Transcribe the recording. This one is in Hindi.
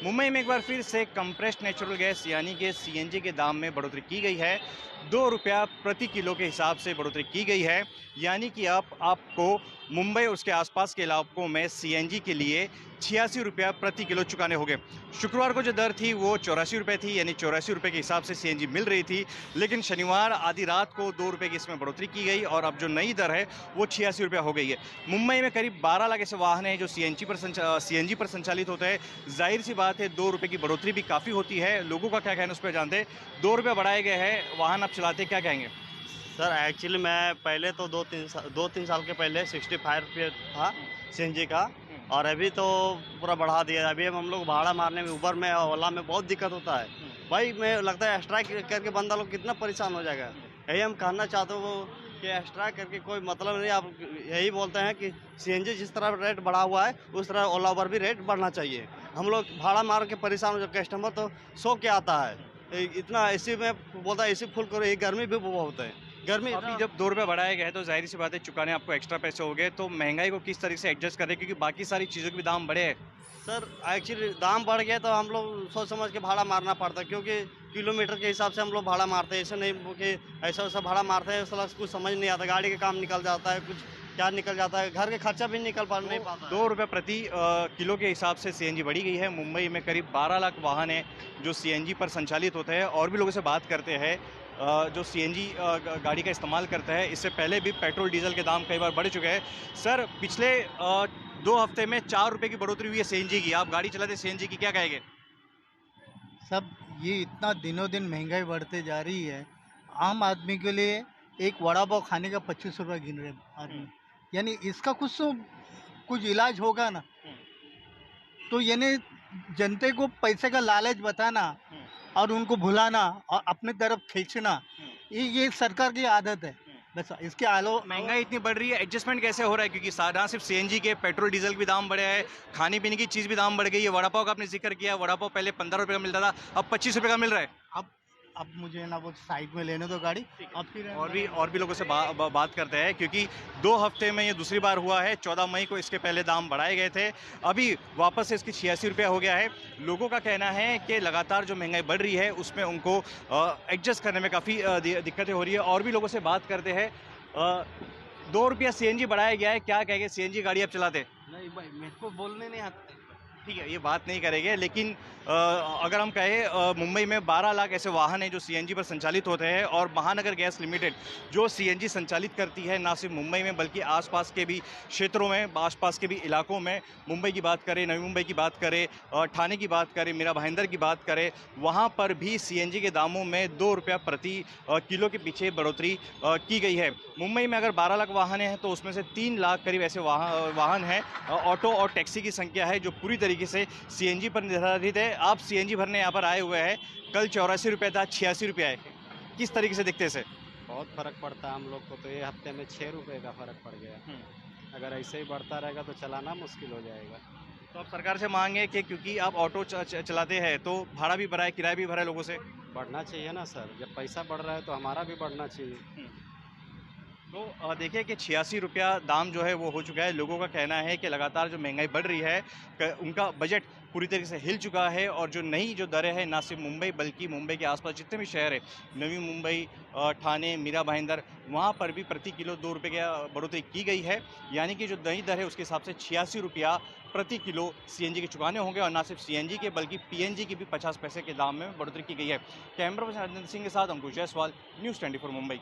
मुंबई में एक बार फिर से कंप्रेस्ड नेचुरल गैस यानी कि सीएनजी के दाम में बढ़ोतरी की गई है। 2 रुपया प्रति किलो के हिसाब से बढ़ोतरी की गई है, यानी कि आपको मुंबई और उसके आसपास के इलाकों में सीएनजी के लिए 86 रुपया प्रति किलो चुकाने होंगे। शुक्रवार को जो दर थी वो 84 रुपये थी, यानी 84 रुपये के हिसाब से सीएनजी मिल रही थी, लेकिन शनिवार आधी रात को 2 रुपये की इसमें बढ़ोतरी की गई और अब जो नई दर है वो 86 रुपया हो गई है। मुंबई में करीब 12 लाख ऐसे वाहन हैं जो सीएनजी पर संचालित होते हैं। जाहिर सी बात है 2 रुपये की बढ़ोतरी भी काफ़ी होती है। लोगों का क्या कहना है उस पर जानते हैं। 2 रुपये बढ़ाए गए हैं, वाहन आप चलाते, क्या कहेंगे? सर एक्चुअली मैं पहले तो 2-3 साल के पहले 65 रुपये था सीएनजी का, और अभी तो पूरा बढ़ा दिया। अभी हम लोग भाड़ा मारने में उबर में और ओला में बहुत दिक्कत होता है भाई। मैं लगता है एक्स्ट्रा करके बंदा लोग कितना परेशान हो जाएगा। यही हम कहना चाहते हो कि एक्स्ट्रा करके कोई मतलब नहीं। आप यही बोलते हैं कि सीएनजी जिस तरह रेट बढ़ा हुआ है उस तरह ओला उबर भी रेट बढ़ना चाहिए। हम लोग भाड़ा मार के परेशान हो जाए, कस्टमर तो सो के आता है। इतना एसी में बोलता है एसी फुल करो, ये गर्मी भी बहुत है। गर्मी अभी जब 2 रुपये बढ़ाए गए तो जाहिर सी बात है चुकाने आपको एक्स्ट्रा पैसे हो गए, तो महंगाई को किस तरीके से एडजस्ट करें, क्योंकि बाकी सारी चीज़ों के भी दाम बढ़े हैं। सर एक्चुअली दाम बढ़ गया तो हम लोग सोच समझ के भाड़ा मारना पड़ता है, क्योंकि किलोमीटर के हिसाब से हम लोग भाड़ा मारते हैं। ऐसे नहीं कि ऐसा वैसा भाड़ा मारते हैं, साला कुछ समझ नहीं आता। गाड़ी का काम निकल जाता है, कुछ क्या निकल जाता है, घर के खर्चा भी निकल नहीं पाता। 2 रुपये प्रति किलो के हिसाब से सीएनजी बढ़ी गई है। मुंबई में करीब 12 लाख वाहन हैं जो सीएनजी पर संचालित होते हैं। और भी लोगों से बात करते हैं जो सीएनजी गाड़ी का इस्तेमाल करता है। इससे पहले भी पेट्रोल डीजल के दाम कई बार बढ़ चुके हैं। सर, पिछले 2 हफ्ते में 4 रुपये की बढ़ोतरी हुई है सीएनजी की। आप गाड़ी चलाते सीएनजी की, क्या कहेंगे? सब ये इतना दिनों दिन महंगाई बढ़ते जा रही है। आम आदमी के लिए एक वड़ा पाव खाने का 25 रुपये गिन रहे आदमी, यानी इसका कुछ इलाज होगा ना। तो यानी जनते को पैसे का लालच बताना और उनको भुलाना और अपने तरफ खींचना, ये सरकार की आदत है। बस इसके महंगाई इतनी बढ़ रही है, एडजस्टमेंट कैसे हो रहा है? क्योंकि ना सिर्फ सीएनजी के, पेट्रोल डीजल भी दाम बढ़े हैं, खाने पीने की चीज़ भी दाम बढ़ गई है। वड़ा पाव का आपने जिक्र किया, वड़ा पाव पहले 15 रुपये का मिलता था, अब 25 रुपये का मिल रहा है। अब मुझे ना वो साइड में लेने दो गाड़ी। अब फिर और भी लोगों से बात करते हैं, क्योंकि 2 हफ्ते में ये दूसरी बार हुआ है। 14 मई को इसके पहले दाम बढ़ाए गए थे, अभी वापस से इसकी 86 रुपया हो गया है। लोगों का कहना है कि लगातार जो महंगाई बढ़ रही है उसमें उनको एडजस्ट करने में काफ़ी दिक्कतें हो रही है। और भी लोगों से बात करते हैं। 2 रुपया सीएनजी बढ़ाया गया है, क्या कहेंगे? सीएनजी गाड़ी आप चलाते? नहीं भाई, मेरे को बोलने नहीं आता। ठीक है, ये बात नहीं करेंगे, लेकिन अगर हम कहें मुंबई में 12 लाख ऐसे वाहन हैं जो सीएनजी पर संचालित होते हैं, और महानगर गैस लिमिटेड जो सीएनजी संचालित करती है ना सिर्फ मुंबई में बल्कि आसपास के भी क्षेत्रों में, आसपास के भी इलाकों में। मुंबई की बात करें, नवी मुंबई की बात करें, ठाणे की बात करें, मीरा भाईंदर की बात करें, वहाँ पर भी सीएनजी के दामों में 2 रुपया प्रति किलो के पीछे बढ़ोतरी की गई है। मुंबई में अगर 12 लाख वाहन हैं तो उसमें से 3 लाख करीब ऐसे वाहन हैं, ऑटो और टैक्सी की संख्या है, जो पूरी तरीके से सीएनजी पर निर्धारित है। आप सीएनजी भरने यहाँ पर आए हुए हैं, कल 84 रुपये था, 86 रुपये है। किस तरीके से दिखते से? बहुत फर्क पड़ता है हम लोग को। तो ये हफ्ते में 6 रुपये का फर्क पड़ गया। अगर ऐसे ही बढ़ता रहेगा तो चलाना मुश्किल हो जाएगा। तो आप सरकार से मांगे कि क्योंकि आप ऑटो चलाते हैं तो भाड़ा भी भरा है, किराया भी भरा है, लोगों से बढ़ना चाहिए ना सर। जब पैसा बढ़ रहा है तो हमारा भी बढ़ना चाहिए। तो देखिए कि 86 रुपया दाम जो है वो हो चुका है। लोगों का कहना है कि लगातार जो महंगाई बढ़ रही है, उनका बजट पूरी तरीके से हिल चुका है, और जो नई जो दरें हैं ना सिर्फ मुंबई बल्कि मुंबई के आसपास जितने भी शहर हैं, नवी मुंबई, ठाणे, मीरा भाईंदर, वहाँ पर भी प्रति किलो 2 रुपये की बढ़ोतरी की गई है। यानी कि जो नई दर है उसके हिसाब से 86 रुपया प्रति किलो सीएनजी के चुकाने होंगे, और ना सिर्फ सीएनजी के बल्कि पीएनजी की भी 50 पैसे के दाम में बढ़ोतरी की गई है। कैमरा पर्सन अरविंद सिंह के साथ अंकुश जायसवाल, न्यूज़ 24 मुंबई।